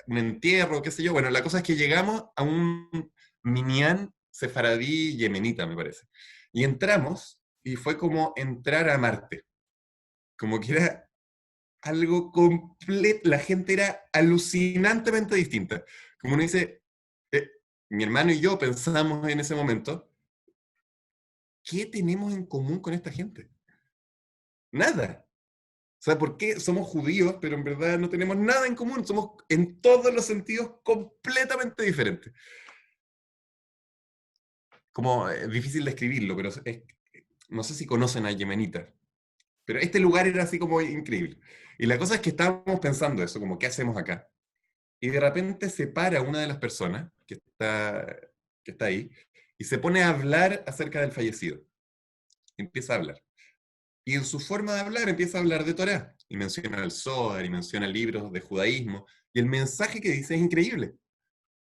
un entierro, qué sé yo. Bueno, la cosa es que llegamos a un minyan sefaradí yemenita, me parece. Y entramos, y fue como entrar a Marte. Como que era algo completo, la gente era alucinantemente distinta. Como uno dice, eh, mi hermano y yo pensamos en ese momento, ¿qué tenemos en común con esta gente? Nada. O sea, ¿por qué somos judíos, pero en verdad no tenemos nada en común? Somos en todos los sentidos completamente diferentes. Como difícil de escribirlo, pero no sé si conocen a Yemenita, pero este lugar era así como increíble. Y la cosa es que estábamos pensando eso, como, ¿qué hacemos acá? Y de repente se para una de las personas que está ahí y se pone a hablar acerca del fallecido. Empieza a hablar. Y en su forma de hablar empieza a hablar de Torá. Y menciona el Zohar y menciona libros de judaísmo. Y el mensaje que dice es increíble.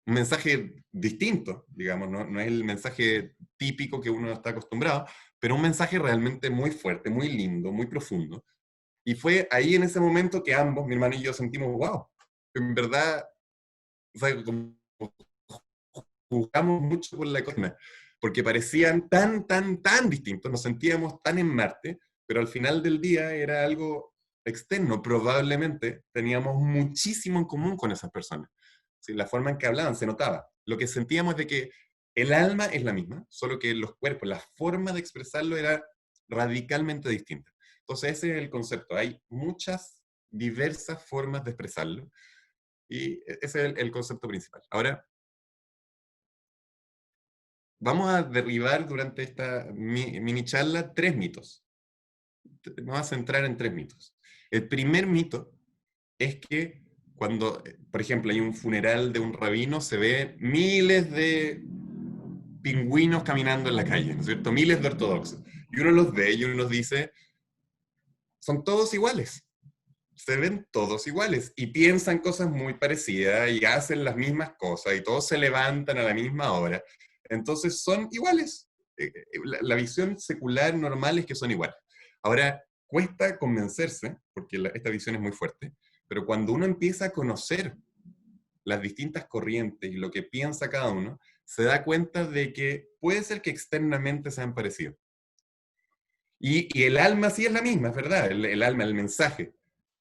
Un mensaje distinto, digamos, no es el mensaje típico que uno está acostumbrado, pero un mensaje realmente muy fuerte, muy lindo, muy profundo. Y fue ahí en ese momento que ambos, mi hermano y yo, sentimos, wow, en verdad, o sea, como jugamos mucho con la cosa, porque parecían tan distintos, nos sentíamos tan en Marte, pero al final del día era algo externo, probablemente teníamos muchísimo en común con esas personas. Sí, la forma en que hablaban se notaba. Lo que sentíamos de que el alma es la misma, solo que los cuerpos, la forma de expresarlo era radicalmente distinta. Entonces ese es el concepto. Hay muchas diversas formas de expresarlo y ese es el concepto principal. Ahora, vamos a derribar durante esta mini charla tres mitos. Vamos a centrar en tres mitos. El primer mito es que cuando, por ejemplo, hay un funeral de un rabino, se ve miles de pingüinos caminando en la calle, ¿no es cierto? Miles de ortodoxos. Y uno los ve y uno nos dice, son todos iguales. Se ven todos iguales y piensan cosas muy parecidas y hacen las mismas cosas y todos se levantan a la misma hora. Entonces son iguales. La visión secular normal es que son iguales. Ahora, cuesta convencerse, porque esta visión es muy fuerte, pero cuando uno empieza a conocer las distintas corrientes y lo que piensa cada uno, se da cuenta de que puede ser que externamente sean parecidos. Y el alma sí es la misma, es verdad, el alma, el mensaje,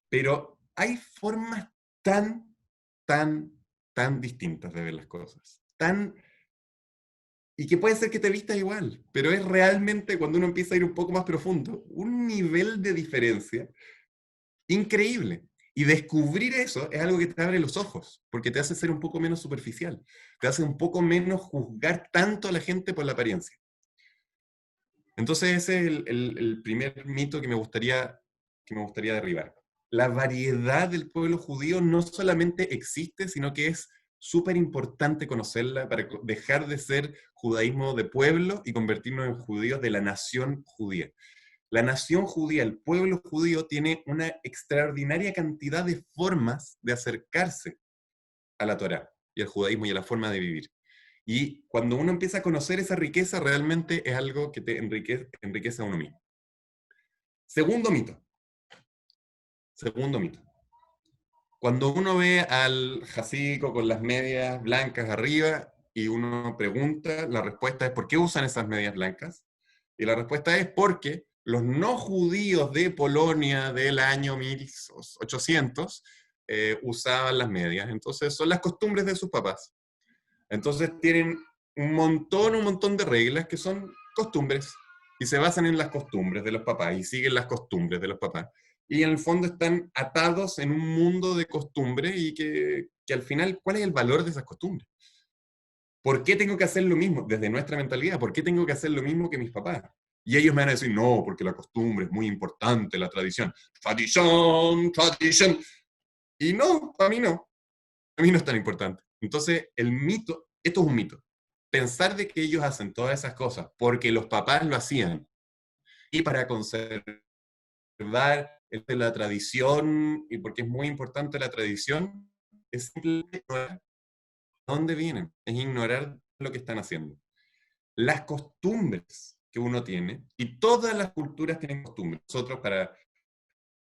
pero hay formas tan, tan, tan distintas de ver las cosas. Y que puede ser que te vistas igual, pero es realmente cuando uno empieza a ir un poco más profundo, un nivel de diferencia increíble. Y descubrir eso es algo que te abre los ojos, porque te hace ser un poco menos superficial, te hace un poco menos juzgar tanto a la gente por la apariencia. Entonces ese es el primer mito que me gustaría derribar. La variedad del pueblo judío no solamente existe, sino que es súper importante conocerla para dejar de ser judaísmo de pueblo y convertirnos en judíos de la nación judía. La nación judía, el pueblo judío, tiene una extraordinaria cantidad de formas de acercarse a la Torá y al judaísmo y a la forma de vivir. Y cuando uno empieza a conocer esa riqueza, realmente es algo que te enriquece a uno mismo. Segundo mito. Segundo mito. Cuando uno ve al jasico con las medias blancas arriba y uno pregunta, la respuesta es ¿por qué usan esas medias blancas? Y la respuesta es porque los no judíos de Polonia del año 1800 usaban las medias. Entonces son las costumbres de sus papás. Entonces tienen un montón de reglas que son costumbres y se basan en las costumbres de los papás y siguen las costumbres de los papás. Y en el fondo están atados en un mundo de costumbres y que al final, ¿cuál es el valor de esas costumbres? ¿Por qué tengo que hacer lo mismo desde nuestra mentalidad? ¿Por qué tengo que hacer lo mismo que mis papás? Y ellos me van a decir, no, porque la costumbre es muy importante, la tradición. Tradición, tradición. Y no, para mí no. A mí no es tan importante. Entonces, el mito, esto es un mito. Pensar de que ellos hacen todas esas cosas porque los papás lo hacían y para conservar la tradición y porque es muy importante la tradición, es simplemente ignorar de dónde vienen, es ignorar lo que están haciendo. Las costumbres que uno tiene, y todas las culturas tienen costumbres. Nosotros, para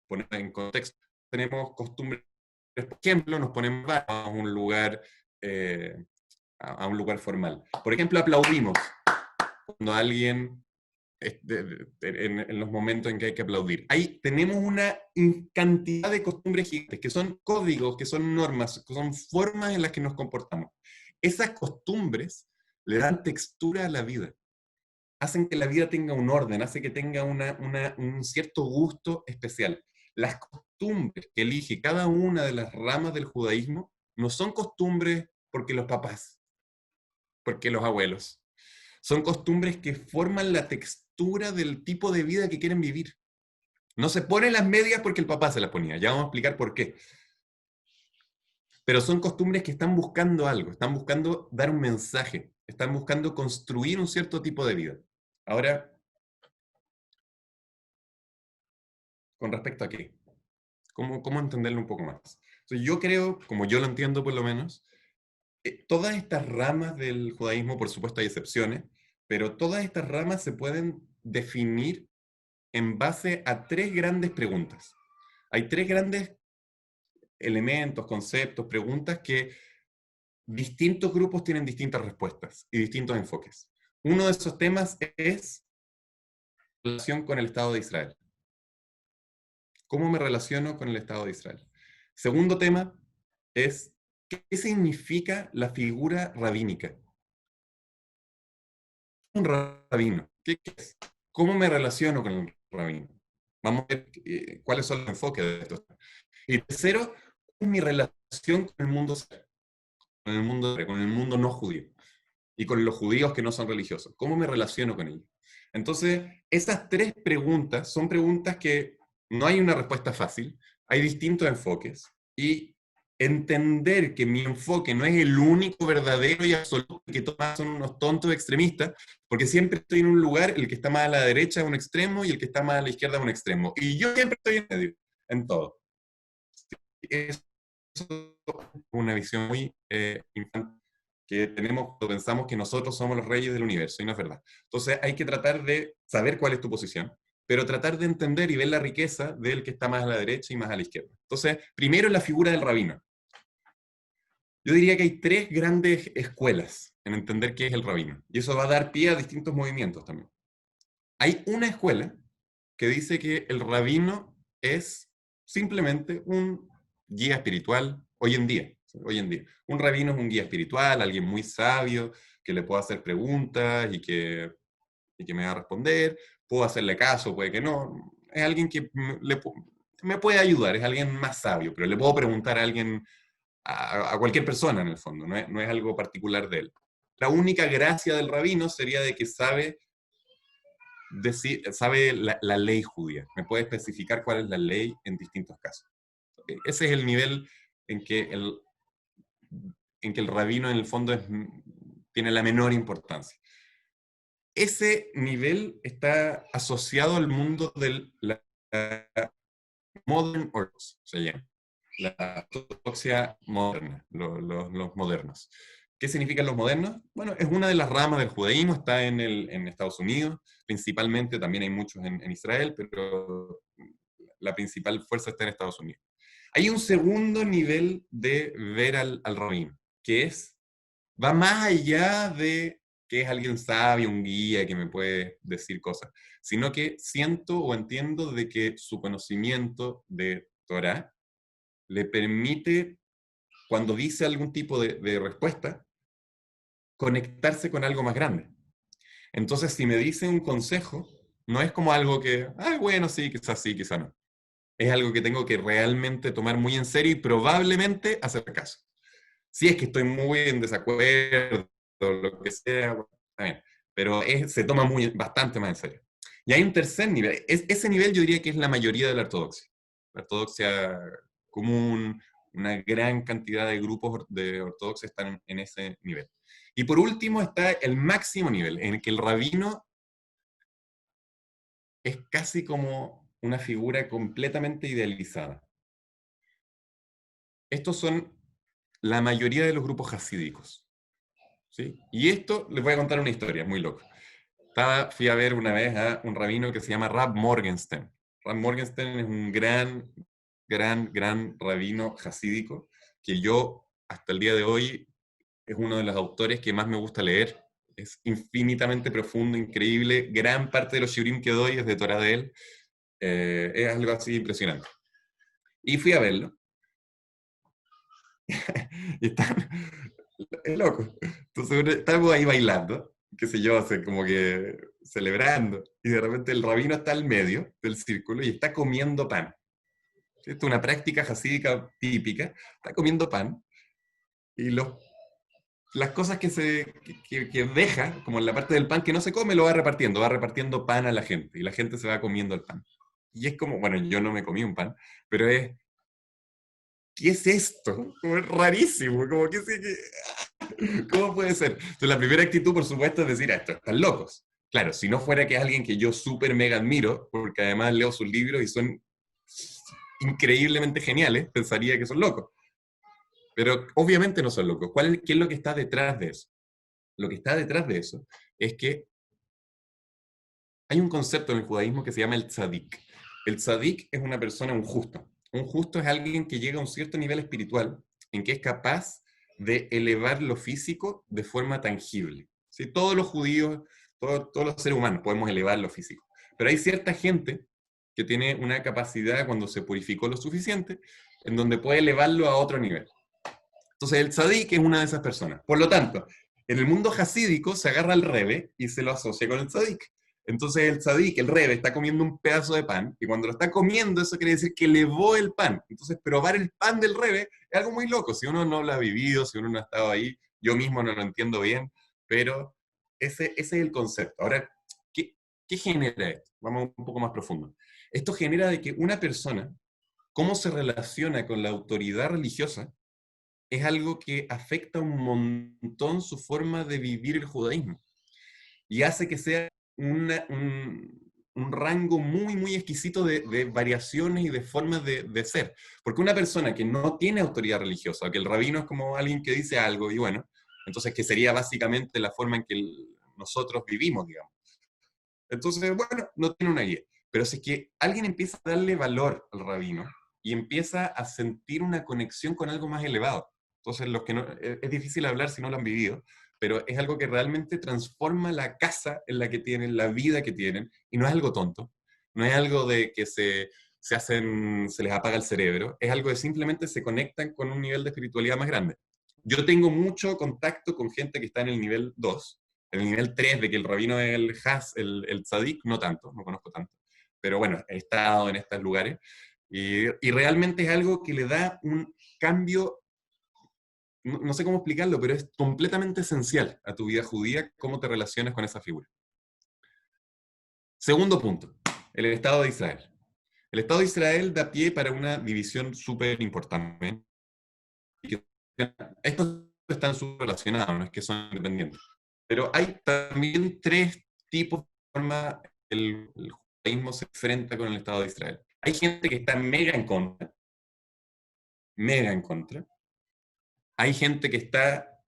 poner en contexto, tenemos costumbres por ejemplo, nos ponemos a un lugar, a un lugar formal. Por ejemplo, aplaudimos cuando alguien en los momentos en que hay que aplaudir. Ahí tenemos una cantidad de costumbres gigantes, que son códigos, que son normas, que son formas en las que nos comportamos. Esas costumbres le dan textura a la vida, hacen que la vida tenga un orden, hace que tenga un cierto gusto especial. Las costumbres que elige cada una de las ramas del judaísmo no son costumbres porque los papás, porque los abuelos. Son costumbres que forman la textura del tipo de vida que quieren vivir. No se ponen las medias porque el papá se las ponía. Ya vamos a explicar por qué. Pero son costumbres que están buscando algo, están buscando dar un mensaje, están buscando construir un cierto tipo de vida. Ahora, con respecto a qué, ¿cómo entenderlo un poco más? Entonces, yo creo, como yo lo entiendo por lo menos, todas estas ramas del judaísmo, por supuesto hay excepciones, pero todas estas ramas se pueden definir en base a tres grandes preguntas. Hay tres grandes elementos, conceptos, preguntas que distintos grupos tienen distintas respuestas y distintos enfoques. Uno de esos temas es la relación con el Estado de Israel. ¿Cómo me relaciono con el Estado de Israel? Segundo tema es ¿qué significa la figura rabínica? Un rabino, ¿qué es? ¿Cómo me relaciono con el rabino? Vamos a ver cuáles son los enfoques de esto. Y tercero, ¿cuál es mi relación con el mundo, con el mundo no judío? Y con los judíos que no son religiosos. ¿Cómo me relaciono con ellos? Entonces, esas tres preguntas son preguntas que no hay una respuesta fácil, hay distintos enfoques, y entender que mi enfoque no es el único verdadero y absoluto, que todos son unos tontos extremistas, porque siempre estoy en un lugar, el que está más a la derecha es un extremo y el que está más a la izquierda es un extremo, y yo siempre estoy en medio, en todo. Eso es una visión muy infante que tenemos cuando pensamos que nosotros somos los reyes del universo, y no es verdad. Entonces hay que tratar de saber cuál es tu posición, pero tratar de entender y ver la riqueza del que está más a la derecha y más a la izquierda. Entonces, primero la figura del rabino. Yo diría que hay tres grandes escuelas en entender qué es el rabino, y eso va a dar pie a distintos movimientos también. Hay una escuela que dice que el rabino es simplemente un guía espiritual hoy en día. Hoy en día. Un rabino es un guía espiritual, alguien muy sabio, que le puedo hacer preguntas y que me va a responder. Puedo hacerle caso, puede que no. Es alguien que me puede ayudar, es alguien más sabio, pero le puedo preguntar a alguien, a cualquier persona en el fondo, no es algo particular de él. La única gracia del rabino sería de que sabe la ley judía, me puede especificar cuál es la ley en distintos casos. Ese es el nivel en que el rabino en el fondo tiene la menor importancia. Ese nivel está asociado al mundo de la Modern Orthodox, se llama, la ortodoxia moderna, los modernos. ¿Qué significan los modernos? Bueno, es una de las ramas del judaísmo, está en Estados Unidos, principalmente, también hay muchos en Israel, pero la principal fuerza está en Estados Unidos. Hay un segundo nivel de ver al rabino, que va más allá de que es alguien sabio, un guía que me puede decir cosas, sino que siento o entiendo de que su conocimiento de Torah le permite, cuando dice algún tipo de respuesta, conectarse con algo más grande. Entonces, si me dice un consejo, no es como algo que, bueno, sí, quizás no. Es algo que tengo que realmente tomar muy en serio y probablemente hacer caso. Si es que estoy muy en desacuerdo, lo que sea, bueno, está bien. Pero se toma bastante más en serio. Y hay un tercer nivel. Ese nivel yo diría que es la mayoría de la ortodoxia. La ortodoxia común, una gran cantidad de grupos de ortodoxia están en ese nivel. Y por último está el máximo nivel, en el que el rabino es casi como una figura completamente idealizada. Estos son la mayoría de los grupos hasídicos, ¿sí? Y esto, les voy a contar una historia muy loca. Fui a ver una vez a un rabino que se llama Rab Morgenstern. Rab Morgenstern es un gran gran rabino jasídico, que yo hasta el día de hoy es uno de los autores que más me gusta leer. Es infinitamente profundo, increíble. Gran parte de los shiurim que doy es de Torah de él. Es algo así impresionante. Y fui a verlo. Y están, es loco. Entonces estamos ahí bailando, qué sé yo, como que celebrando. Y de repente el rabino está al medio del círculo y está comiendo pan. Esto es una práctica jasídica típica. Está comiendo pan y las cosas que deja, como en la parte del pan que no se come, lo va repartiendo pan a la gente y la gente se va comiendo el pan. Y es como, bueno, yo no me comí un pan, pero ¿qué es esto? Como es rarísimo, como que sé que, ¿cómo puede ser? Entonces la primera actitud, por supuesto, es decir, esto, están locos. Claro, si no fuera que es alguien que yo súper mega admiro, porque además leo sus libros y son increíblemente geniales, pensaría que son locos. Pero obviamente no son locos. ¿Qué es lo que está detrás de eso? Lo que está detrás de eso es que hay un concepto en el judaísmo que se llama el tzadik. El tzadik es una persona, un justo. Un justo es alguien que llega a un cierto nivel espiritual en que es capaz de elevar lo físico de forma tangible. ¿Sí? Todos los judíos, todos los seres humanos podemos elevar lo físico. Pero hay cierta gente que tiene una capacidad cuando se purificó lo suficiente en donde puede elevarlo a otro nivel. Entonces el tzadik es una de esas personas. Por lo tanto, en el mundo hasídico se agarra al rebe y se lo asocia con el tzadik. Entonces el tzadik, el rebe, está comiendo un pedazo de pan y cuando lo está comiendo eso quiere decir que elevó el pan. Entonces probar el pan del rebe es algo muy loco. Si uno no lo ha vivido, si uno no ha estado ahí, yo mismo no lo entiendo bien, pero ese es el concepto. Ahora, ¿qué genera esto? Vamos un poco más profundo. Esto genera de que una persona, cómo se relaciona con la autoridad religiosa, es algo que afecta un montón su forma de vivir el judaísmo y hace que sea un rango muy exquisito de variaciones y de formas de ser. Porque una persona que no tiene autoridad religiosa, que el rabino es como alguien que dice algo y bueno, entonces que sería básicamente la forma en que nosotros vivimos, digamos. Entonces, bueno, no tiene una guía. Pero si es que alguien empieza a darle valor al rabino y empieza a sentir una conexión con algo más elevado, entonces los que no, es difícil hablar si no lo han vivido, pero es algo que realmente transforma la casa en la que tienen, la vida que tienen, y no es algo tonto, no es algo de que se les apaga el cerebro, es algo de simplemente se conectan con un nivel de espiritualidad más grande. Yo tengo mucho contacto con gente que está en el nivel 2, en el nivel 3 de que el rabino es el tzadik, no tanto, no conozco tanto, pero bueno, he estado en estos lugares, y realmente es algo que le da un cambio, no sé cómo explicarlo, pero es completamente esencial a tu vida judía, cómo te relacionas con esa figura. Segundo punto, el Estado de Israel. El Estado de Israel da pie para una división súper importante. Estos están súper relacionados, no es que son independientes. Pero hay también tres tipos de forma el judaísmo se enfrenta con el Estado de Israel. Hay gente que está mega en contra, mega en contra. Hay gente que está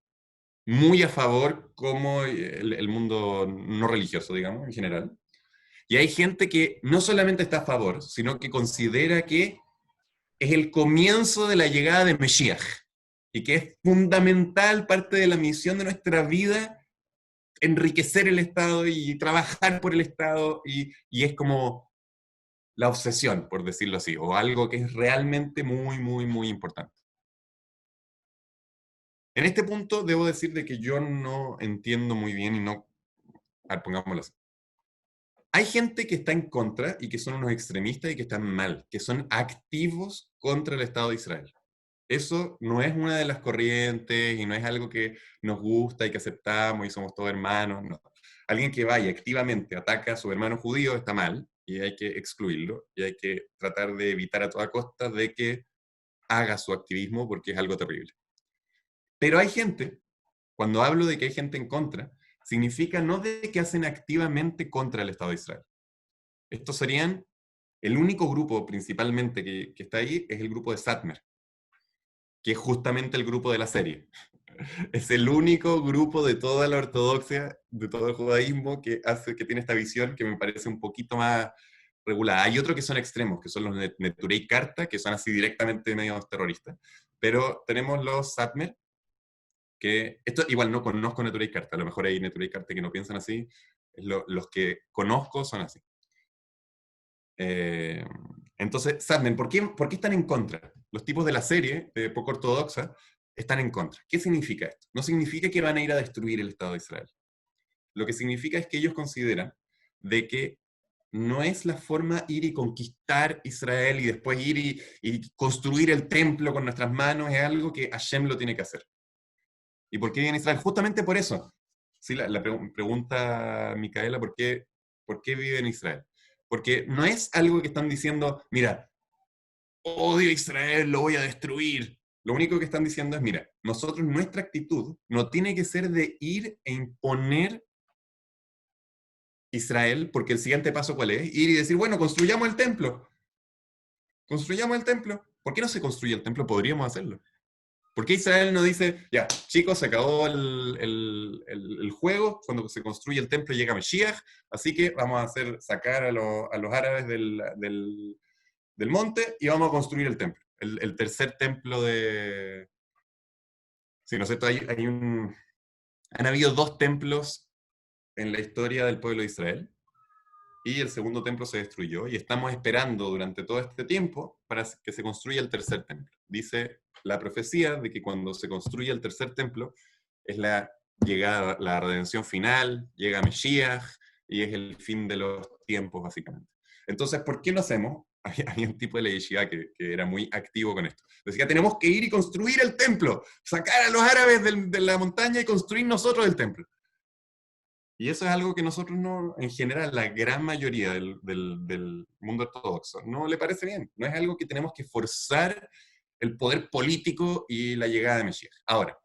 muy a favor, como el mundo no religioso, digamos, en general. Y hay gente que no solamente está a favor, sino que considera que es el comienzo de la llegada de Mesías y que es fundamental parte de la misión de nuestra vida enriquecer el Estado y trabajar por el Estado y es como la obsesión, por decirlo así, o algo que es realmente muy importante. En este punto debo decir de que yo no entiendo muy bien y no, a ver, pongámoslo así. Hay gente que está en contra y que son unos extremistas y que están mal, que son activos contra el Estado de Israel. Eso no es una de las corrientes y no es algo que nos gusta y que aceptamos y somos todos hermanos, no. Alguien que vaya activamente ataca a su hermano judío está mal y hay que excluirlo y hay que tratar de evitar a toda costa de que haga su activismo porque es algo terrible. Pero hay gente, cuando hablo de que hay gente en contra, significa no de que hacen activamente contra el Estado de Israel. Estos serían, el único grupo principalmente que está ahí es el grupo de Satmer, que es justamente el grupo de la serie. Es el único grupo de toda la ortodoxia, de todo el judaísmo, que tiene esta visión que me parece un poquito más regulada. Hay otros que son extremos, que son los Neturei Karta, que son así directamente medios terroristas. Pero tenemos los Satmer, que esto igual no conozco Neturei Karta, a lo mejor hay Neturei Karta que no piensan así, los que conozco son así. Eh, entonces, Satmer, ¿por qué están en contra? Los tipos de la serie, de poco ortodoxa, están en contra. ¿Qué significa esto? No significa que van a ir a destruir el Estado de Israel. Lo que significa es que ellos consideran de que no es la forma ir y conquistar Israel y después ir y construir el templo con nuestras manos, es algo que Hashem lo tiene que hacer. ¿Y por qué vive en Israel? Justamente por eso. Sí, pregunta Micaela, ¿por qué vive en Israel? Porque no es algo que están diciendo, mira, odio a Israel, lo voy a destruir. Lo único que están diciendo es, mira, nosotros, nuestra actitud no tiene que ser de ir e imponer Israel, porque el siguiente paso ¿cuál es? Ir y decir, bueno, construyamos el templo. Construyamos el templo. ¿Por qué no se construye el templo? Podríamos hacerlo. ¿Por qué Israel no dice, ya, chicos, se acabó el juego, cuando se construye el templo llega Mesías, así que vamos a sacar a los árabes del monte y vamos a construir el templo? El tercer templo de... Sí, ¿no es cierto? Han habido dos templos en la historia del pueblo de Israel, y el segundo templo se destruyó, y estamos esperando durante todo este tiempo para que se construya el tercer templo. Dice la profecía de que cuando se construye el tercer templo es la llegada, la redención final, llega Mesías, y es el fin de los tiempos, básicamente. Entonces, ¿por qué no hacemos? Había un tipo de la yeshiva que era muy activo con esto. Decía, tenemos que ir y construir el templo, sacar a los árabes de la montaña y construir nosotros el templo. Y eso es algo que nosotros no, en general, la gran mayoría del mundo ortodoxo, no le parece bien. No es algo que tenemos que forzar el poder político y la llegada de Mesías. Ahora,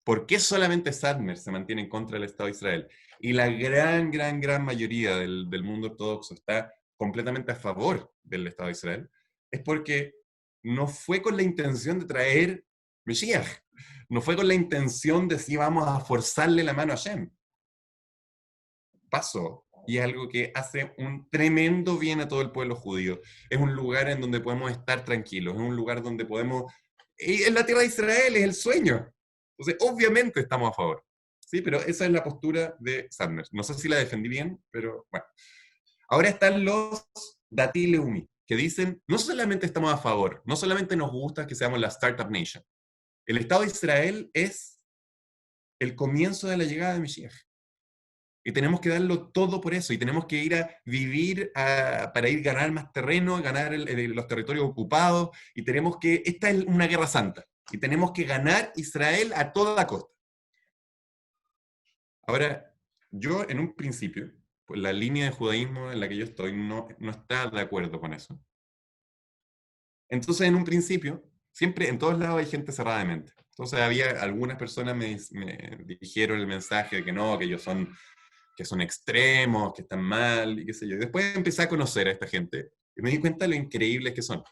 ¿por qué solamente Sadmer se mantiene en contra del Estado de Israel? Y la gran mayoría del mundo ortodoxo está completamente a favor del Estado de Israel. Es porque no fue con la intención de traer Mesías. No fue con la intención de si vamos a forzarle la mano a Hashem. Pasó, y es algo que hace un tremendo bien a todo el pueblo judío. Es un lugar en donde podemos estar tranquilos, es un lugar donde podemos... Y en la tierra de Israel es el sueño. Entonces, obviamente estamos a favor. Sí, pero esa es la postura de Sanders. No sé si la defendí bien, pero bueno. Ahora están los Dati Leumi, que dicen, no solamente estamos a favor, no solamente nos gusta que seamos la Startup Nation. El Estado de Israel es el comienzo de la llegada de Mesías. Y tenemos que darlo todo por eso, y tenemos que ir a vivir para ir a ganar más terreno, ganar los territorios ocupados, y tenemos que, esta es una guerra santa, y tenemos que ganar Israel a toda costa. Ahora, yo en un principio, pues la línea de judaísmo en la que yo estoy no está de acuerdo con eso. Entonces, en un principio, siempre en todos lados hay gente cerrada de mente. Entonces, había algunas personas me dijeron el mensaje de que no, que ellos son extremos, que están mal, y qué sé yo. Y después empecé a conocer a esta gente y me di cuenta de lo increíbles que son.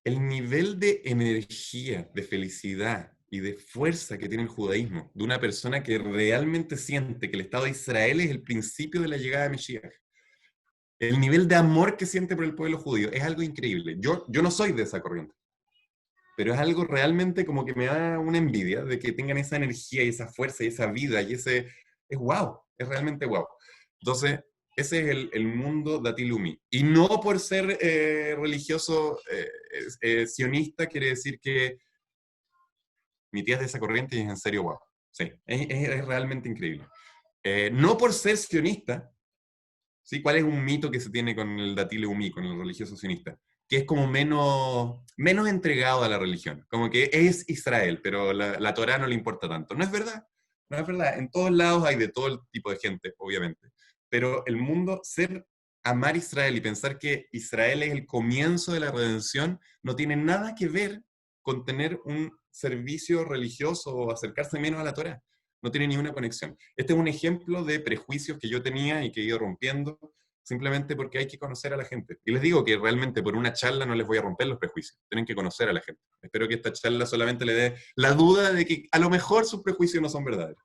El nivel de energía, de felicidad y de fuerza que tiene el judaísmo, de una persona que realmente siente que el Estado de Israel es el principio de la llegada de Mesías. El nivel de amor que siente por el pueblo judío es algo increíble. Yo no soy de esa corriente, pero es algo realmente como que me da una envidia de que tengan esa energía y esa fuerza y esa vida y ese... Es wow, es realmente wow. Entonces, ese es el mundo Dati Leumi. Y no por ser religioso sionista quiere decir que mi tía es de esa corriente y es en serio wow. Sí, es realmente increíble. No por ser sionista, ¿sí? ¿Cuál es un mito que se tiene con el Dati Leumi, con el religioso sionista? Que es como menos entregado a la religión. Como que es Israel, pero la Torá no le importa tanto. No es verdad. No es verdad. En todos lados hay de todo el tipo de gente, obviamente. Pero el mundo, amar Israel y pensar que Israel es el comienzo de la redención, no tiene nada que ver con tener un servicio religioso o acercarse menos a la Torá. No tiene ninguna conexión. Este es un ejemplo de prejuicios que yo tenía y que he ido rompiendo simplemente porque hay que conocer a la gente. Y les digo que realmente por una charla no les voy a romper los prejuicios, tienen que conocer a la gente. Espero que esta charla solamente le dé la duda de que a lo mejor sus prejuicios no son verdaderos.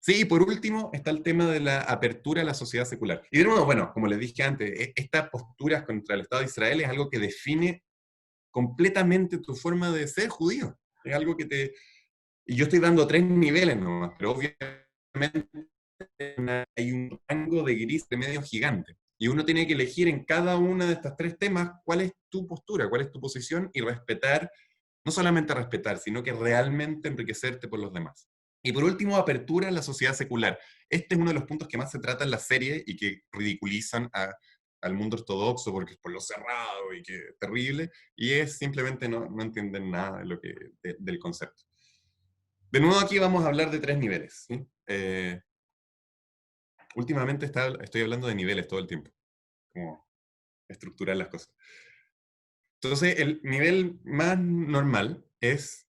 Sí, y por último está el tema de la apertura a la sociedad secular. Y de nuevo, bueno, como les dije antes, estas posturas contra el Estado de Israel es algo que define completamente tu forma de ser judío. Es algo que te... Y yo estoy dando tres niveles nomás, pero obviamente hay un rango de gris de medio gigante. Y uno tiene que elegir en cada uno de estos tres temas cuál es tu postura, cuál es tu posición y respetar, no solamente respetar, sino que realmente enriquecerte por los demás. Y por último, apertura en la sociedad secular. Este es uno de los puntos que más se trata en la serie y que ridiculizan al mundo ortodoxo porque es por lo cerrado y que es terrible, y es simplemente no entienden nada del concepto. De nuevo aquí vamos a hablar de tres niveles. ¿Sí? Últimamente estoy hablando de niveles todo el tiempo, como estructurar las cosas. Entonces, el nivel más normal es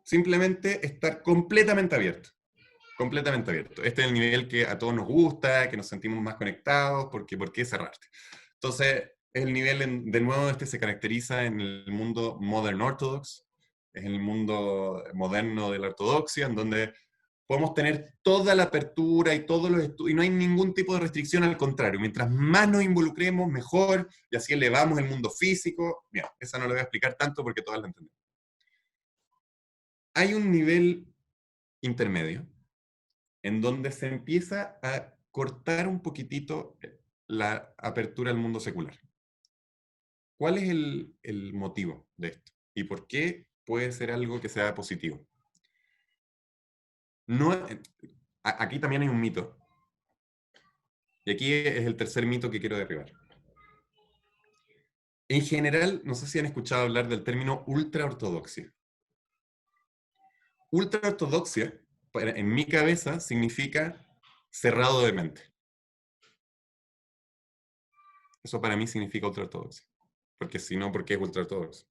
simplemente estar completamente abierto. Completamente abierto. Este es el nivel que a todos nos gusta, que nos sentimos más conectados, porque ¿por qué cerrarte? Entonces, el nivel, de nuevo, este se caracteriza en el mundo Modern Orthodox, es el mundo moderno de la ortodoxia, en donde podemos tener toda la apertura y todos los estudios, y no hay ningún tipo de restricción, al contrario, mientras más nos involucremos, mejor, y así elevamos el mundo físico. Bien, esa no lo voy a explicar tanto porque todas la entendemos. Hay un nivel intermedio, en donde se empieza a cortar un poquitito la apertura al mundo secular. ¿Cuál es el motivo de esto? ¿Y por qué puede ser algo que sea positivo? No, aquí también hay un mito, y aquí es el tercer mito que quiero derribar. En general, no sé si han escuchado hablar del término ultraortodoxia. Ultraortodoxia, en mi cabeza, significa cerrado de mente. Eso para mí significa ultraortodoxia. Porque si no, ¿por qué es ultraortodoxo?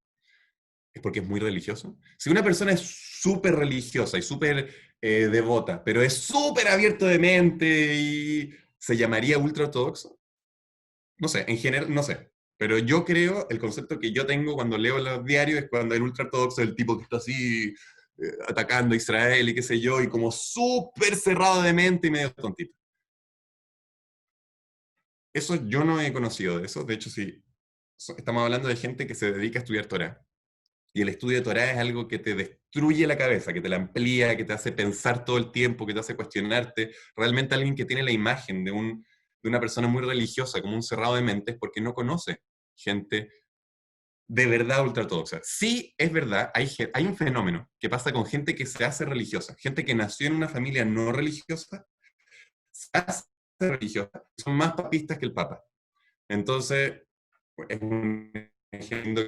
Es porque es muy religioso. Si una persona es súper religiosa y súper devota, pero es súper abierto de mente y se llamaría ultraortodoxo, no sé, en general, no sé. Pero yo creo, el concepto que yo tengo cuando leo los diarios es cuando el ultraortodoxo es el tipo que está así atacando a Israel y qué sé yo, y como súper cerrado de mente y medio tontito. Eso yo no he conocido de eso. De hecho, sí, estamos hablando de gente que se dedica a estudiar Torah. Y el estudio de Torah es algo que te destruye la cabeza, que te la amplía, que te hace pensar todo el tiempo, que te hace cuestionarte. Realmente alguien que tiene la imagen de una persona muy religiosa, como un cerrado de mentes, porque no conoce gente de verdad ultraortodoxa. Sí, es verdad, hay un fenómeno que pasa con gente que se hace religiosa, gente que nació en una familia no religiosa, se hace religiosa, son más papistas que el Papa. Entonces, es un ejemplo,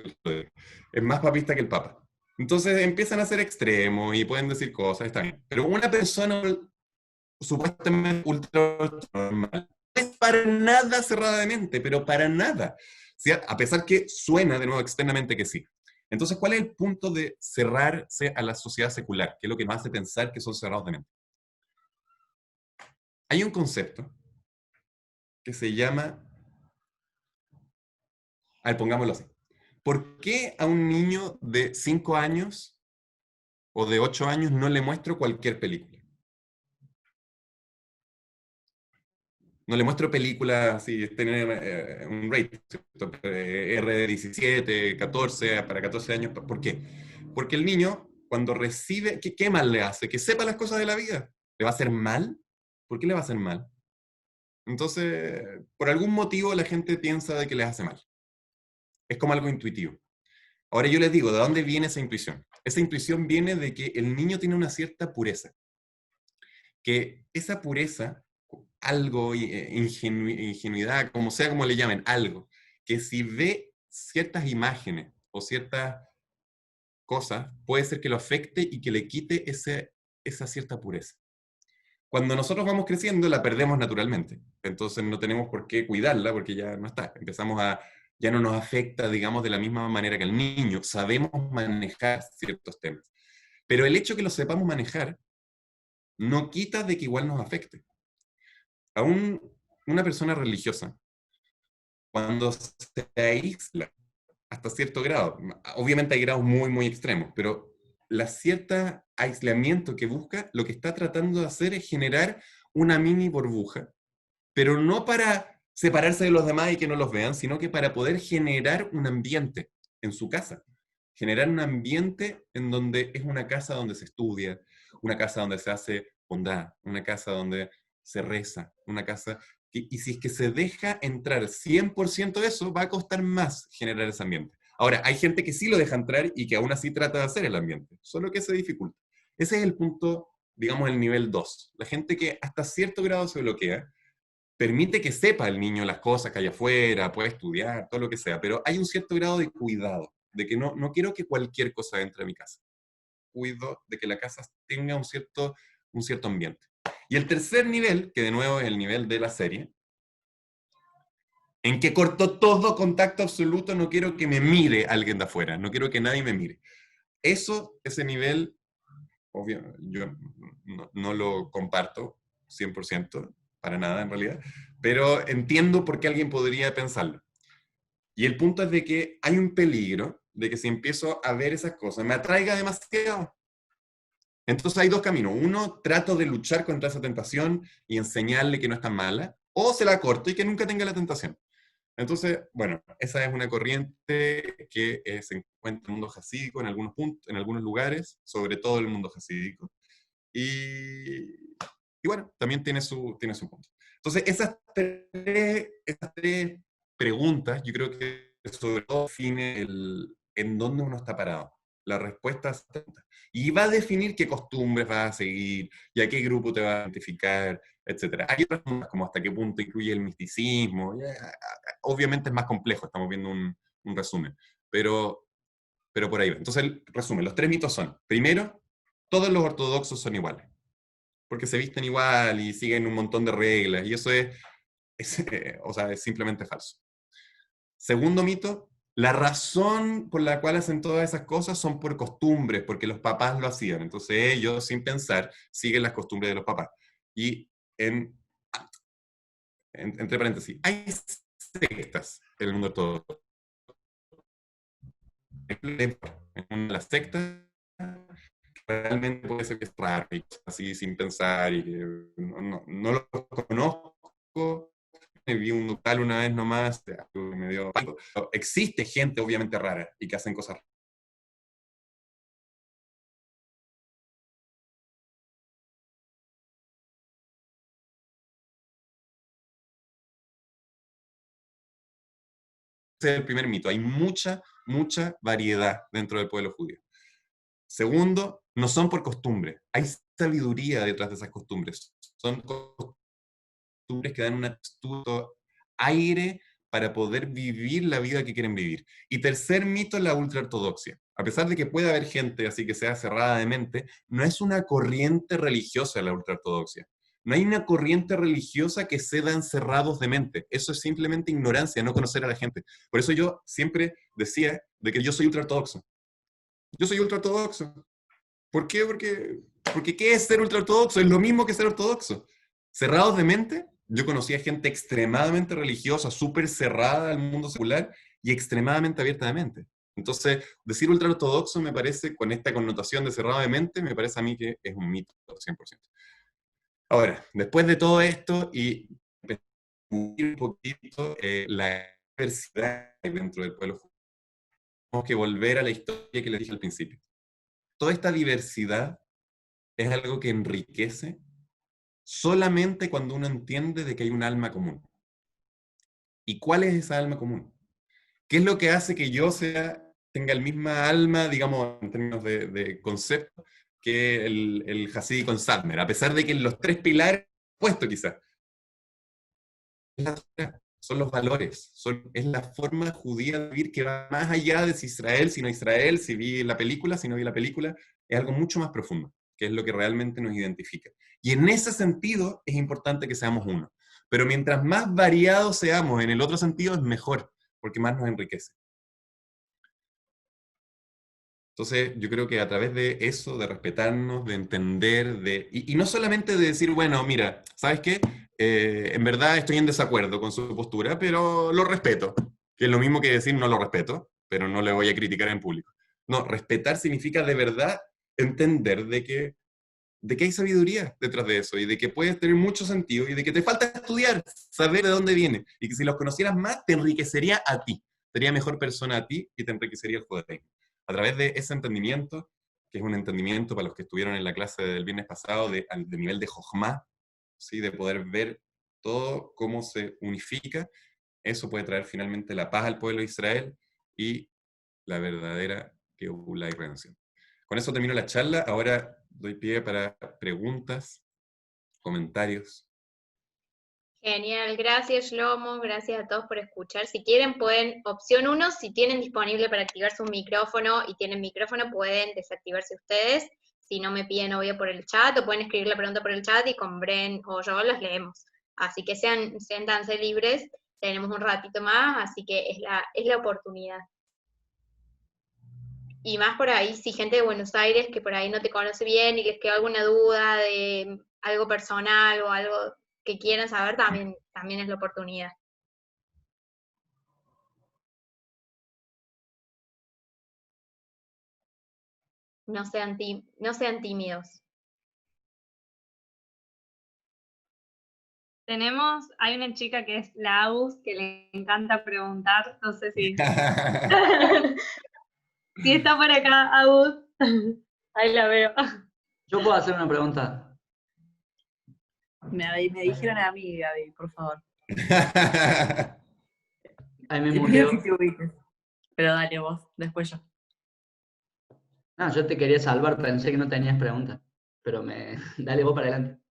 es más papista que el Papa. Entonces empiezan a ser extremos y pueden decir cosas, está bien. Pero una persona supuestamente ultra normal no es para nada cerrada de mente, pero para nada. ¿Sí? A pesar que suena de nuevo externamente que sí. Entonces, ¿cuál es el punto de cerrarse a la sociedad secular? ¿Qué es lo que nos hace pensar que son cerrados de mente? Hay un concepto que se llama, a ver, pongámoslo así. ¿Por qué a un niño de 5 años o de 8 años no le muestro cualquier película? No le muestro películas así, tener un rating, ¿cierto? R17, 14, para 14 años. ¿Por qué? Porque el niño, cuando recibe, ¿qué mal le hace? Que sepa las cosas de la vida. ¿Le va a hacer mal? ¿Por qué le va a hacer mal? Entonces, por algún motivo la gente piensa de que les hace mal. Es como algo intuitivo. Ahora yo les digo, ¿de dónde viene esa intuición? Esa intuición viene de que el niño tiene una cierta pureza. Que esa pureza, algo, ingenuidad, como sea como le llamen, algo, que si ve ciertas imágenes o ciertas cosas, puede ser que lo afecte y que le quite esa cierta pureza. Cuando nosotros vamos creciendo, la perdemos naturalmente. Entonces no tenemos por qué cuidarla porque ya no está. Ya no nos afecta, digamos, de la misma manera que el niño. Sabemos manejar ciertos temas. Pero el hecho que lo sepamos manejar no quita de que igual nos afecte. Aún una persona religiosa, cuando se aísla hasta cierto grado, obviamente hay grados muy, muy extremos, pero la cierta aislamiento que busca, lo que está tratando de hacer es generar una mini burbuja, pero no para separarse de los demás y que no los vean, sino que para poder generar un ambiente en su casa. Generar un ambiente en donde es una casa donde se estudia, una casa donde se hace bondad, una casa donde se reza, una casa y si es que se deja entrar 100% de eso, va a costar más generar ese ambiente. Ahora, hay gente que sí lo deja entrar y que aún así trata de hacer el ambiente, solo que se dificulta. Ese es el punto, digamos, el nivel 2. La gente que hasta cierto grado se bloquea, permite que sepa el niño las cosas que hay afuera, puede estudiar, todo lo que sea, pero hay un cierto grado de cuidado, de que no quiero que cualquier cosa entre a mi casa. Cuido de que la casa tenga un cierto ambiente. Y el tercer nivel, que de nuevo es el nivel de la serie, en que corto todo contacto absoluto, no quiero que me mire alguien de afuera, no quiero que nadie me mire. Ese nivel, obvio, yo no lo comparto 100%, para nada en realidad, pero entiendo por qué alguien podría pensarlo. Y el punto es de que hay un peligro de que si empiezo a ver esas cosas, me atraiga demasiado. Entonces hay dos caminos. Uno, trato de luchar contra esa tentación y enseñarle que no es tan mala, o se la corto y que nunca tenga la tentación. Entonces, bueno, esa es una corriente que se encuentra en el mundo jasídico en algunos puntos, en algunos lugares, sobre todo el mundo jasídico. Y bueno, también tiene su punto. Entonces, esas tres preguntas, yo creo que sobre todo define en dónde uno está parado. La respuesta es atenta. Y va a definir qué costumbres vas a seguir y a qué grupo te va a identificar, etcétera. Hay otras preguntas como hasta qué punto incluye el misticismo. Obviamente es más complejo, estamos viendo un resumen, pero por ahí va. Entonces, el resumen, los tres mitos son, primero, todos los ortodoxos son iguales porque se visten igual y siguen un montón de reglas, y eso o sea, es simplemente falso. Segundo mito, la razón por la cual hacen todas esas cosas son por costumbres, porque los papás lo hacían, entonces ellos, sin pensar, siguen las costumbres de los papás. Y entre paréntesis, hay sectas en el mundo ortodoxo. En una de las sectas realmente puede ser que es raro, y así sin pensar, y que no lo conozco, me vi un local una vez nomás, me dio pánico. Existe gente obviamente rara y que hacen cosas raras. Ese es el primer mito, hay mucha variedad dentro del pueblo judío. Segundo, no son por costumbre, hay sabiduría detrás de esas costumbres. Son costumbres que dan un astuto aire para poder vivir la vida que quieren vivir. Y tercer mito, la ultraortodoxia. A pesar de que puede haber gente así que sea cerrada de mente, no es una corriente religiosa la ultraortodoxia. No hay una corriente religiosa que sean cerrados de mente. Eso es simplemente ignorancia, no conocer a la gente. Por eso yo siempre decía de que yo soy ultraortodoxo. Yo soy ultraortodoxo. ¿Por qué? Porque ¿qué es ser ultraortodoxo? Es lo mismo que ser ortodoxo. Cerrados de mente, yo conocía gente extremadamente religiosa, súper cerrada al mundo secular y extremadamente abierta de mente. Entonces, decir ultraortodoxo me parece, con esta connotación de cerrado de mente, me parece a mí que es un mito 100%. Ahora, después de todo esto y un poquito la diversidad dentro del pueblo, tenemos que volver a la historia que les dije al principio. Toda esta diversidad es algo que enriquece solamente cuando uno entiende de que hay un alma común. ¿Y cuál es esa alma común? ¿Qué es lo que hace que yo tenga el misma alma, digamos, en términos de concepto, que el Hasidi con Sadmer? A pesar de que en los tres pilares, puesto quizás, son los valores, es la forma judía de vivir que va más allá de si Israel, si no Israel, si vi la película, si no vi la película, es algo mucho más profundo, que es lo que realmente nos identifica. Y en ese sentido es importante que seamos uno. Pero mientras más variados seamos en el otro sentido, es mejor, porque más nos enriquece. Entonces, yo creo que a través de eso, de respetarnos, de entender, y no solamente de decir, bueno, mira, ¿sabes qué? En verdad estoy en desacuerdo con su postura, pero lo respeto. Que es lo mismo que decir no lo respeto, pero no le voy a criticar en público. No, respetar significa de verdad entender de que hay sabiduría detrás de eso, y de que puedes tener mucho sentido, y de que te falta estudiar, saber de dónde viene, y que si los conocieras más, te enriquecería a ti, sería mejor persona a ti, y te enriquecería el judaísmo. A través de ese entendimiento, que es un entendimiento para los que estuvieron en la clase del viernes pasado, de nivel de Jochma, ¿sí? De poder ver todo cómo se unifica, eso puede traer finalmente la paz al pueblo de Israel y la verdadera Geulah y redención. Con eso termino la charla. Ahora doy pie para preguntas, comentarios. Genial, gracias Shlomo, gracias a todos por escuchar. Si quieren pueden, opción 1, si tienen disponible para activar su micrófono y tienen micrófono, pueden desactivarse ustedes. Si no me piden obvio por el chat, o pueden escribir la pregunta por el chat y con Bren o yo las leemos. Así que siéntanse libres, tenemos un ratito más, así que es la oportunidad. Y más por ahí, si gente de Buenos Aires que por ahí no te conoce bien y les quedó alguna duda de algo personal o algo que quieran saber, también es la oportunidad. No sean tímidos. Hay una chica que es la Agus, que le encanta preguntar, no sé si... si está por acá, Agus. Ahí la veo. Yo puedo hacer una pregunta. Me dijeron a mí, Gaby, por favor. Ahí me Te pido muteo. que te ubiques. Pero dale vos, después yo. No, yo te quería salvar, pensé que no tenías pregunta. Pero dale vos para adelante.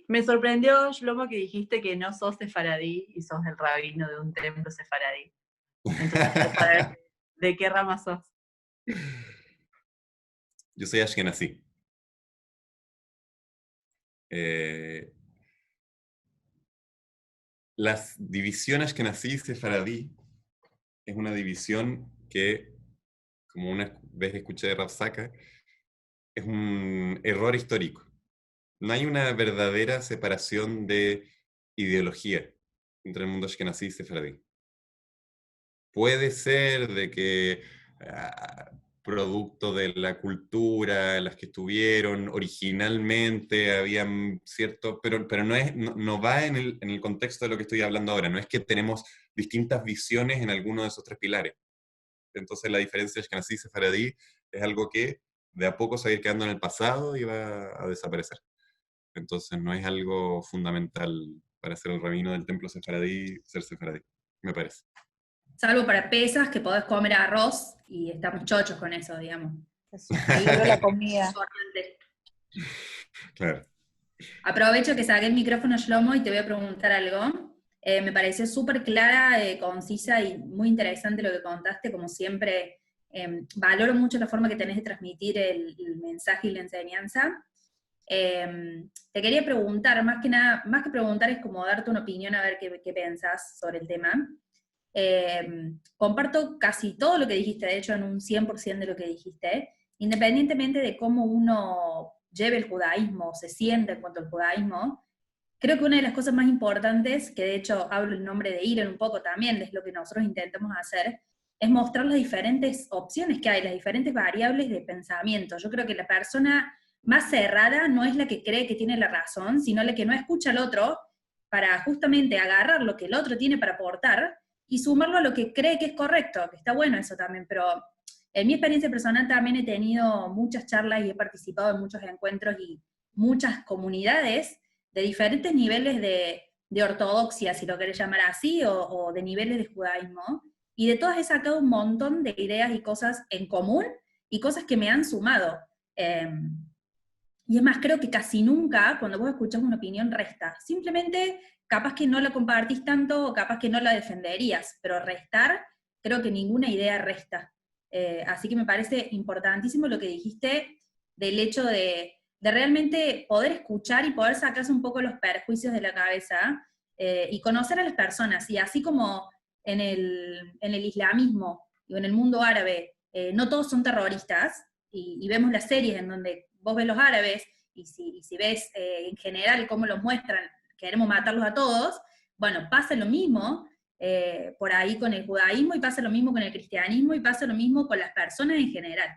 Me sorprendió, Shlomo, que dijiste que no sos sefaradí y sos el rabino de un templo sefaradí. Entonces quiero saber de qué rama sos. Yo soy Ashkenazí. Las divisiones Ashkenazí y Sefaradí es una división que, como una vez escuché de Rav Saka, es un error histórico. No hay una verdadera separación de ideología entre el mundo Ashkenazí y Sefaradí. Puede ser de que producto de la cultura, las que estuvieron originalmente, habían cierto, pero no va en el contexto de lo que estoy hablando ahora, no es que tenemos distintas visiones en alguno de esos tres pilares. Entonces la diferencia es que Ashkenazí y Sefaradí es algo que de a poco se va a ir quedando en el pasado y va a desaparecer. Entonces no es algo fundamental para ser el rabino del templo sefaradí, ser sefaradí, me parece. Salvo para pesas, que podés comer arroz y estamos chochos con eso, digamos. Solo la comida. Importante. Claro. Aprovecho que saqué el micrófono, Shlomo, y te voy a preguntar algo. Me pareció súper clara, concisa y muy interesante lo que contaste, como siempre. Valoro mucho la forma que tenés de transmitir el mensaje y la enseñanza. Te quería preguntar, más que nada, más que preguntar es como darte una opinión a ver qué pensás sobre el tema. Comparto casi todo lo que dijiste, de hecho en un 100% de lo que dijiste, independientemente de cómo uno lleve el judaísmo, se siente en cuanto al judaísmo. Creo que una de las cosas más importantes, que de hecho hablo en nombre de Iren un poco también, es lo que nosotros intentamos hacer, es mostrar las diferentes opciones que hay, las diferentes variables de pensamiento. Yo creo que la persona más cerrada no es la que cree que tiene la razón, sino la que no escucha al otro para justamente agarrar lo que el otro tiene para aportar y sumarlo a lo que cree que es correcto, que está bueno eso también, pero en mi experiencia personal también he tenido muchas charlas y he participado en muchos encuentros y muchas comunidades de diferentes niveles de ortodoxia, si lo querés llamar así, o de niveles de judaísmo, y de todas he sacado un montón de ideas y cosas en común, y cosas que me han sumado. Y es más, creo que casi nunca, cuando vos escuchás una opinión, resta. Simplemente, capaz que no la compartís tanto, o capaz que no la defenderías, pero restar, creo que ninguna idea resta. Así que me parece importantísimo lo que dijiste del hecho de realmente poder escuchar y poder sacarse un poco los perjuicios de la cabeza, y conocer a las personas. Y así como en el islamismo y en el mundo árabe, no todos son terroristas, y vemos las series en donde vos ves los árabes, y si ves en general cómo los muestran, queremos matarlos a todos, bueno, pasa lo mismo por ahí con el judaísmo, y pasa lo mismo con el cristianismo, y pasa lo mismo con las personas en general.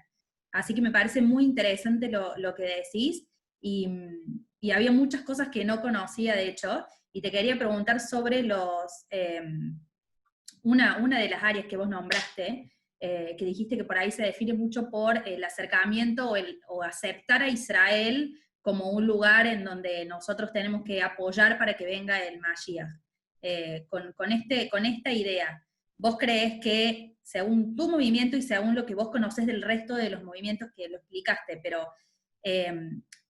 Así que me parece muy interesante lo que decís, y había muchas cosas que no conocía, de hecho, y te quería preguntar sobre una de las áreas que vos nombraste, que dijiste que por ahí se define mucho por el acercamiento o aceptar a Israel como un lugar en donde nosotros tenemos que apoyar para que venga el Mashiach. Con esta idea, ¿vos creés que, según tu movimiento y según lo que vos conocés del resto de los movimientos que lo explicaste, pero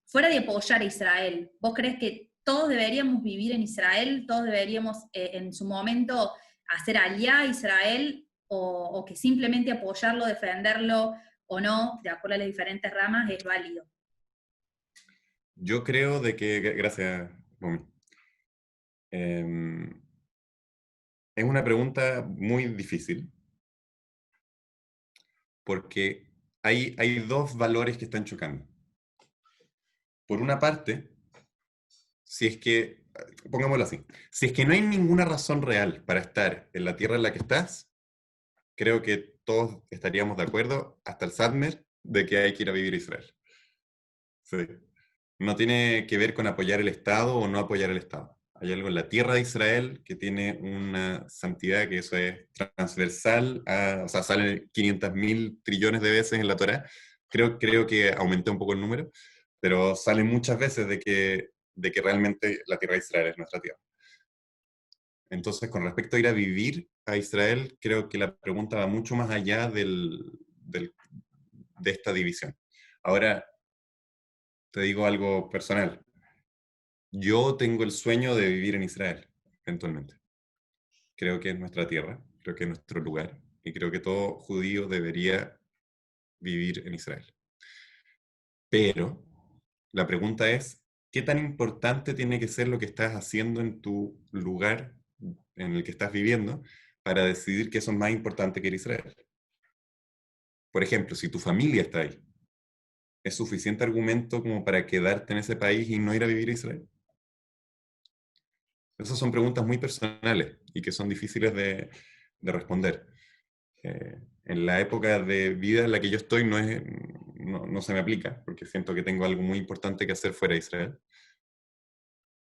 fuera de apoyar a Israel, ¿vos creés que todos deberíamos vivir en Israel, todos deberíamos en su momento hacer aliá a Israel, o que simplemente apoyarlo, defenderlo o no, de acuerdo a las diferentes ramas, es válido? Yo creo de que, gracias, Mumi. Es una pregunta muy difícil, porque hay dos valores que están chocando. Por una parte, si es que, pongámoslo así, si es que no hay ninguna razón real para estar en la tierra en la que estás, creo que todos estaríamos de acuerdo, hasta el Sadmer, de que hay que ir a vivir a Israel. Sí. No tiene que ver con apoyar el Estado o no apoyar el Estado. Hay algo en la tierra de Israel que tiene una santidad que eso es transversal, o sea, sale 500.000 trillones de veces en la Torá. Creo que aumenté un poco el número, pero sale muchas veces de que realmente la tierra de Israel es nuestra tierra. Entonces, con respecto a ir a vivir a Israel, creo que la pregunta va mucho más allá de esta división. Ahora, te digo algo personal. Yo tengo el sueño de vivir en Israel, eventualmente. Creo que es nuestra tierra, creo que es nuestro lugar, y creo que todo judío debería vivir en Israel. Pero la pregunta es, ¿qué tan importante tiene que ser lo que estás haciendo en tu lugar en el que estás viviendo para decidir que eso es más importante que ir a Israel? Por ejemplo, si tu familia está ahí, ¿es suficiente argumento como para quedarte en ese país y no ir a vivir a Israel? Esas son preguntas muy personales y que son difíciles de responder. En la época de vida en la que yo estoy no se me aplica, porque siento que tengo algo muy importante que hacer fuera de Israel.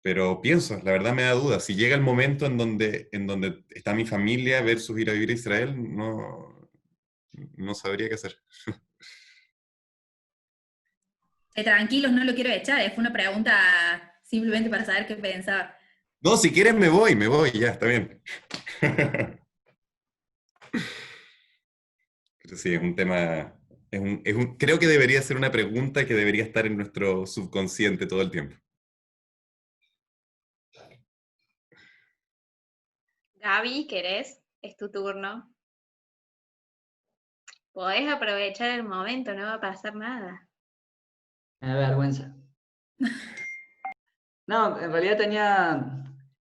Pero pienso, la verdad me da duda, si llega el momento en donde está mi familia versus ir a vivir a Israel, no sabría qué hacer. Tranquilos, no lo quiero echar, fue una pregunta simplemente para saber qué pensaba. No, si quieres me voy, ya, está bien. Pero sí, es un tema, creo que debería ser una pregunta que debería estar en nuestro subconsciente todo el tiempo. Gaby, ¿querés? Es tu turno. Podés aprovechar el momento, no va a pasar nada. Me da vergüenza. No, en realidad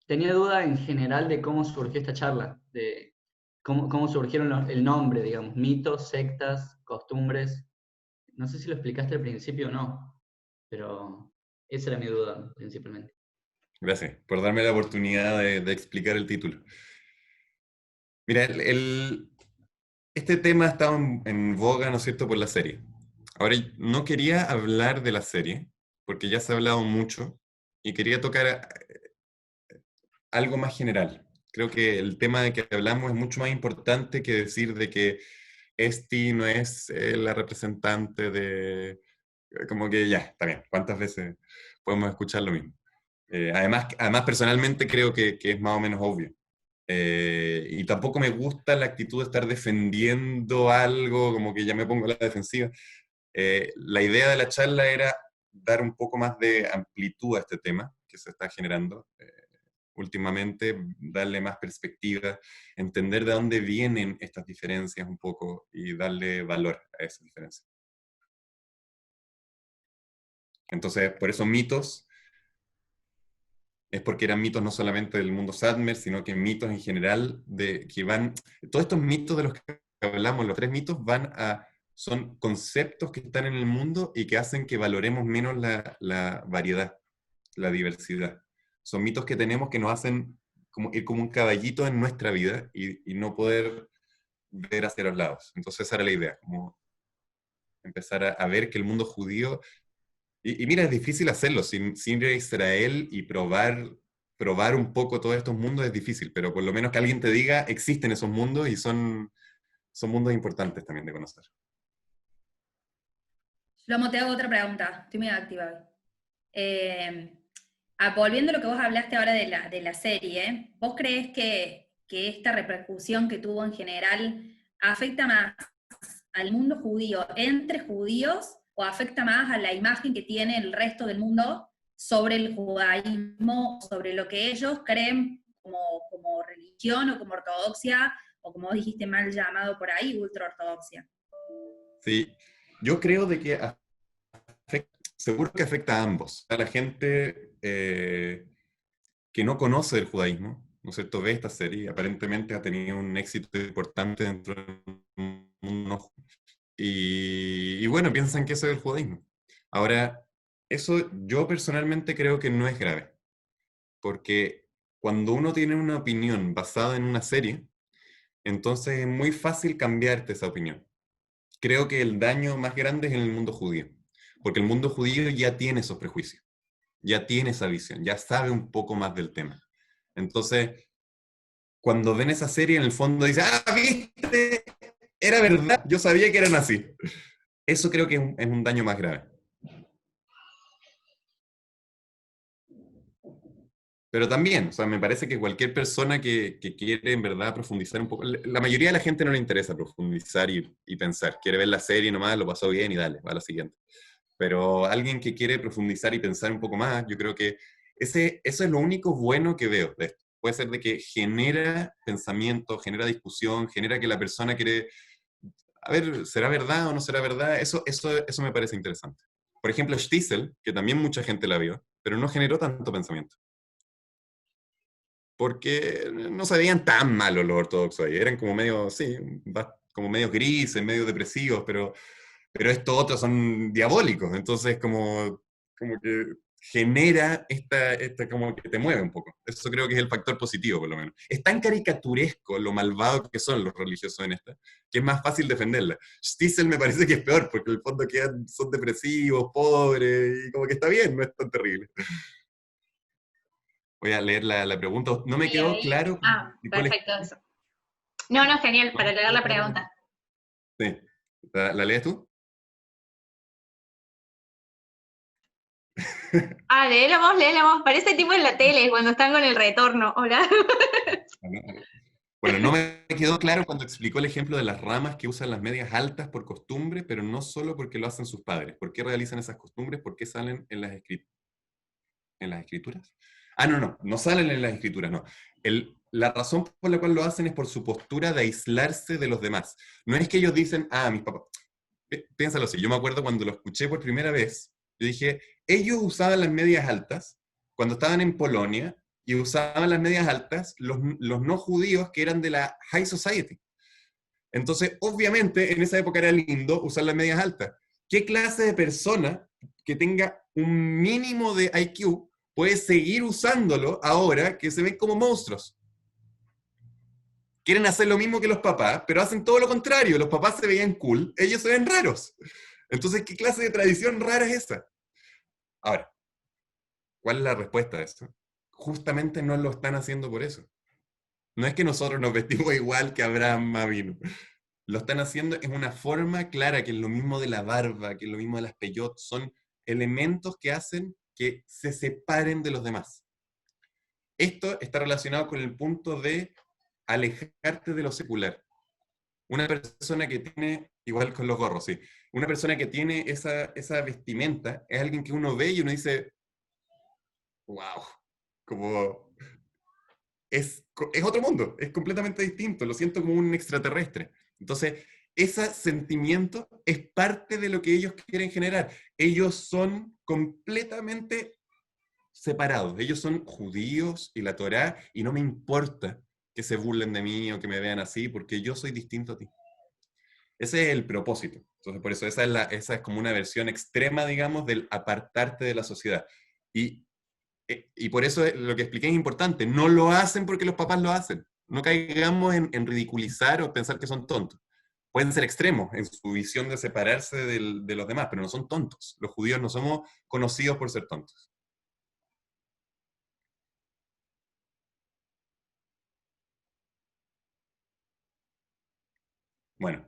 tenía duda en general de cómo surgió esta charla, de cómo surgieron el nombre, digamos, mitos, sectas, costumbres. No sé si lo explicaste al principio o no, pero esa era mi duda principalmente. Gracias por darme la oportunidad de explicar el título. Mira, este tema ha estado en boga, ¿no es cierto?, por la serie. Ahora, no quería hablar de la serie, porque ya se ha hablado mucho, y quería tocar algo más general. Creo que el tema de que hablamos es mucho más importante que decir de que Esti no es la representante de... Como que ya, está bien, ¿cuántas veces podemos escuchar lo mismo? Además, personalmente creo que es más o menos obvio. Y tampoco me gusta la actitud de estar defendiendo algo, como que ya me pongo a la defensiva. La idea de la charla era dar un poco más de amplitud a este tema que se está generando últimamente, darle más perspectiva, entender de dónde vienen estas diferencias un poco y darle valor a esas diferencias. Entonces, por eso mitos es porque eran mitos no solamente del mundo Sadmer, sino que mitos en general todos estos mitos de los que hablamos, los 3 mitos, son conceptos que están en el mundo y que hacen que valoremos menos la variedad, la diversidad. Son mitos que tenemos que nos hacen como ir como un caballito en nuestra vida y no poder ver hacia los lados. Entonces esa era la idea, como empezar a ver que el mundo judío, y mira, es difícil hacerlo sin ir a Israel y probar un poco todos estos mundos es difícil, pero por lo menos que alguien te diga, existen esos mundos y son mundos importantes también de conocer. Shlomo, te hago otra pregunta. Estoy muy activa hoy. Volviendo a lo que vos hablaste ahora de la serie, ¿vos crees que esta repercusión que tuvo en general afecta más al mundo judío entre judíos o afecta más a la imagen que tiene el resto del mundo sobre el judaísmo, sobre lo que ellos creen como religión o como ortodoxia, o como vos dijiste mal llamado por ahí, ultraortodoxia? Sí, yo creo de que seguro que afecta a ambos. A la gente que no conoce el judaísmo, ¿no es cierto?, ve esta serie y aparentemente ha tenido un éxito importante dentro del mundo. Y bueno, piensan que eso es el judaísmo. Ahora, eso yo personalmente creo que no es grave, porque cuando uno tiene una opinión basada en una serie, entonces es muy fácil cambiarte esa opinión. Creo que el daño más grande es en el mundo judío, porque el mundo judío ya tiene esos prejuicios, ya tiene esa visión, ya sabe un poco más del tema. Entonces, cuando ven esa serie, en el fondo dicen, ah, viste, era verdad, yo sabía que eran así. Eso creo que es un daño más grave. Pero también, o sea, me parece que cualquier persona que quiere en verdad profundizar un poco, la mayoría de la gente no le interesa profundizar y pensar, quiere ver la serie nomás, lo pasó bien y dale, va a la siguiente. Pero alguien que quiere profundizar y pensar un poco más, yo creo que eso es lo único bueno que veo de esto. Puede ser de que genera pensamiento, genera discusión, genera que la persona quiere, a ver, ¿será verdad o no será verdad? Eso me parece interesante. Por ejemplo, Shtisel, que también mucha gente la vio, pero no generó tanto pensamiento. Porque no se veían tan malos los ortodoxos ahí, eran como medio, sí, como medio grises, medio depresivos, pero estos otros son diabólicos, entonces como que genera como que te mueve un poco. Eso creo que es el factor positivo, por lo menos. Es tan caricaturesco lo malvado que son los religiosos en esta, que es más fácil defenderla. Shtisel me parece que es peor, porque en el fondo son depresivos, pobres, y como que está bien, no es tan terrible. Voy a leer la pregunta. No me Y quedó ahí, claro. perfecto, eso. No, genial, para leer la pregunta. Sí. ¿La lees tú? Léela vos. Parece tipo en la tele, cuando están con el retorno. Hola. Bueno, no me quedó claro cuando explicó el ejemplo de las ramas que usan las medias altas por costumbre, pero no solo porque lo hacen sus padres. ¿Por qué realizan esas costumbres? ¿Por qué salen en las escrituras? No salen en las escrituras, no. La razón por la cual lo hacen es por su postura de aislarse de los demás. No es que ellos dicen, mis papás. Piénsalo así, yo me acuerdo cuando lo escuché por primera vez, yo dije, ellos usaban las medias altas cuando estaban en Polonia y usaban las medias altas los no judíos que eran de la High Society. Entonces, obviamente, en esa época era lindo usar las medias altas. ¿Qué clase de persona que tenga un mínimo de IQ puede seguir usándolo ahora que se ven como monstruos? Quieren hacer lo mismo que los papás, pero hacen todo lo contrario. Los papás se veían cool, ellos se ven raros. Entonces, ¿qué clase de tradición rara es esa? Ahora, ¿cuál es la respuesta a esto? Justamente no lo están haciendo por eso. No es que nosotros nos vestimos igual que Abraham Avinu. Lo están haciendo en una forma clara, que es lo mismo de la barba, que es lo mismo de las peyotes. Son elementos que hacen que se separen de los demás. Esto está relacionado con el punto de alejarte de lo secular. Una persona que tiene, igual con los gorros, sí, una persona que tiene esa vestimenta es alguien que uno ve y uno dice, wow, como es otro mundo, es completamente distinto, lo siento como un extraterrestre. Entonces, ese sentimiento es parte de lo que ellos quieren generar. Ellos son completamente separados, ellos son judíos y la Torá, y no me importa que se burlen de mí o que me vean así, porque yo soy distinto a ti. Ese es el propósito. Entonces, por eso esa es como una versión extrema, digamos, del apartarte de la sociedad. Y y por eso lo que expliqué es importante, no lo hacen porque los papás lo hacen. No caigamos en ridiculizar o pensar que son tontos. Pueden ser extremos en su visión de separarse de los demás, pero no son tontos. Los judíos no somos conocidos por ser tontos. Bueno,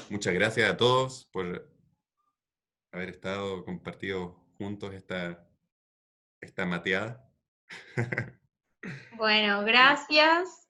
muchas gracias a todos por haber estado, compartido juntos esta mateada. Bueno, gracias.